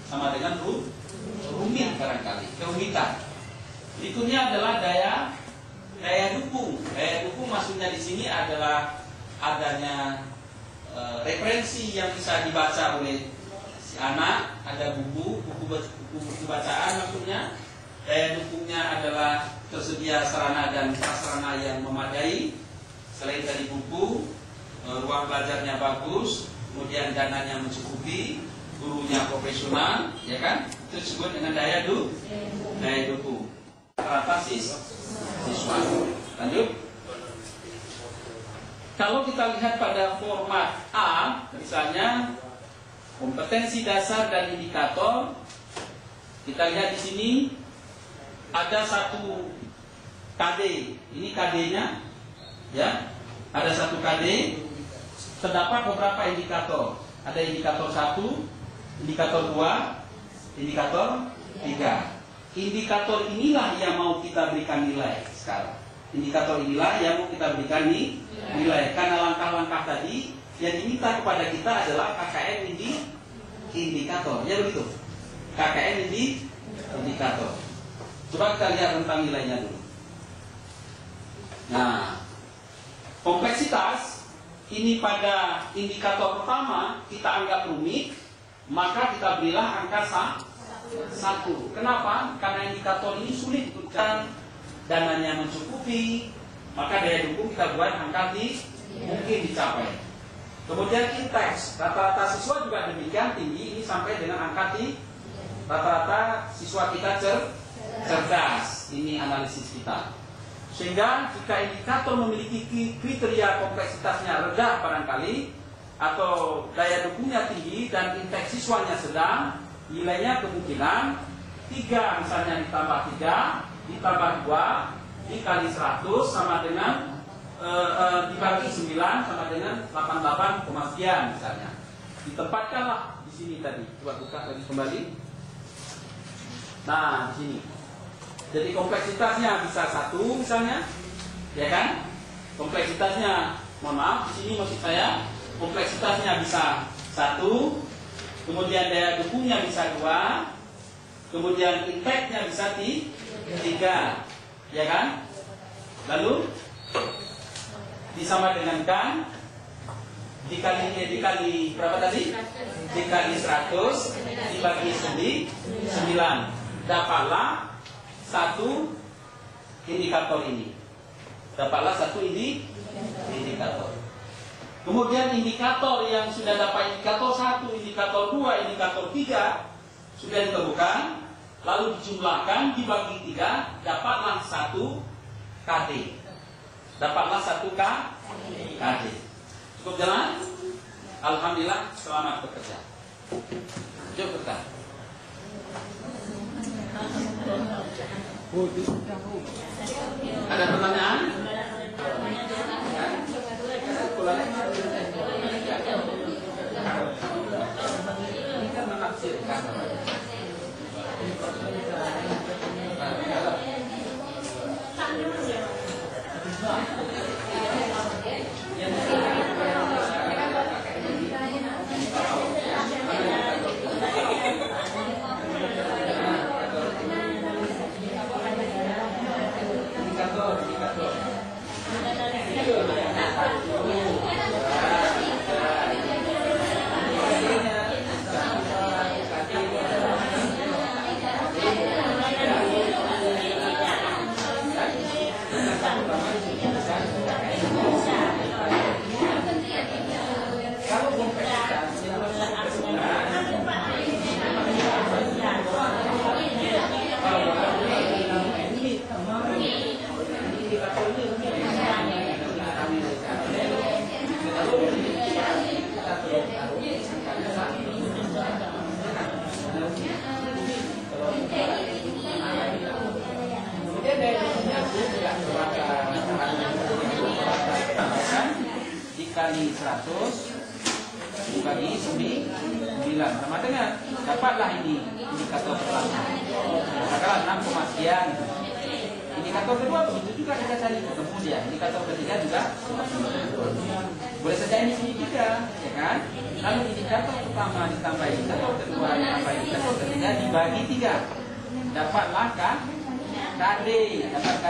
sama dengan rumit barangkali, kerumitan. Berikutnya adalah daya dukung. Daya dukung maksudnya di sini adalah adanya referensi yang bisa dibaca oleh si anak, ada buku bacaan maksudnya. Daya dukungnya adalah tersedia sarana dan prasarana yang memadai. Selain dari buku, ruang belajarnya bagus, kemudian dananya mencukupi, gurunya profesional, ya kan? Itu disebut dengan daya dukung. Rata siswa. Lanjut. Kalau kita lihat pada format A, misalnya kompetensi dasar dan indikator, kita lihat di sini ada satu KD. Ini KD-nya, ya. Ada satu KD. Terdapat beberapa indikator. Ada indikator 1, indikator 2, indikator 3. Indikator inilah yang mau kita berikan nilai sekarang. Indikator inilah yang mau kita berikan nilai. Karena langkah-langkah tadi yang diminta kepada kita adalah KKM indikator. Ya begitu. KKM indikator. Coba kita lihat tentang nilainya dulu. Nah, kompleksitas ini pada indikator pertama kita anggap rumit, maka kita berilah angka 1. Kenapa? Karena indikator ini sulit untuk dananya mencukupi, maka daya dukung kita buat angka mungkin dicapai. Kemudian indeks rata-rata siswa juga demikian tinggi, ini sampai dengan angka rata-rata siswa kita cerdas. Ini analisis kita. Sehingga jika indikator memiliki kriteria kompleksitasnya rendah barangkali, atau daya dukungnya tinggi dan indeks siswanya sedang, nilainya kemungkinan 3 misalnya ditambah 3 ditambah 2 dikali 100 sama dengan dibagi 9 sama dengan 88, sekian misalnya. Ditempatkanlah di sini tadi. Coba buka lagi kembali. Nah, di sini. Jadi kompleksitasnya bisa 1 misalnya, ya kan? Kompleksitasnya, mohon maaf, di sini maksud saya, kompleksitasnya bisa 1, kemudian daya dukungnya bisa 2, kemudian indeknya bisa 3, ya kan? Lalu disama dengankan dikali berapa tadi? Dikali 100 dibagi 9, dapatlah 1 indikator ini. Dapatlah 1 indikator. Kemudian indikator yang sudah dapat indikator 1, indikator 2, indikator 3 sudah ditemukan, lalu dijumlahkan dibagi 3, dapatlah 1 KD. Dapatlah 1 KD. Cukup jalan? Alhamdulillah, selamat bekerja. Yuk berkah. Ada pertanyaan? Ini kan menafsirkan. Dikali 100 dibagi 9 sama dengan dapatlah ini indikator pertama. Sekarang 6, sekian. indikator kedua begitu juga kita cari, kemudian indikator ketiga juga boleh saja ini juga, ya kan? Lalu indikator pertama ditambah indikator kedua ditambah indikator ketiga dibagi 3, dapatlah KD, dapat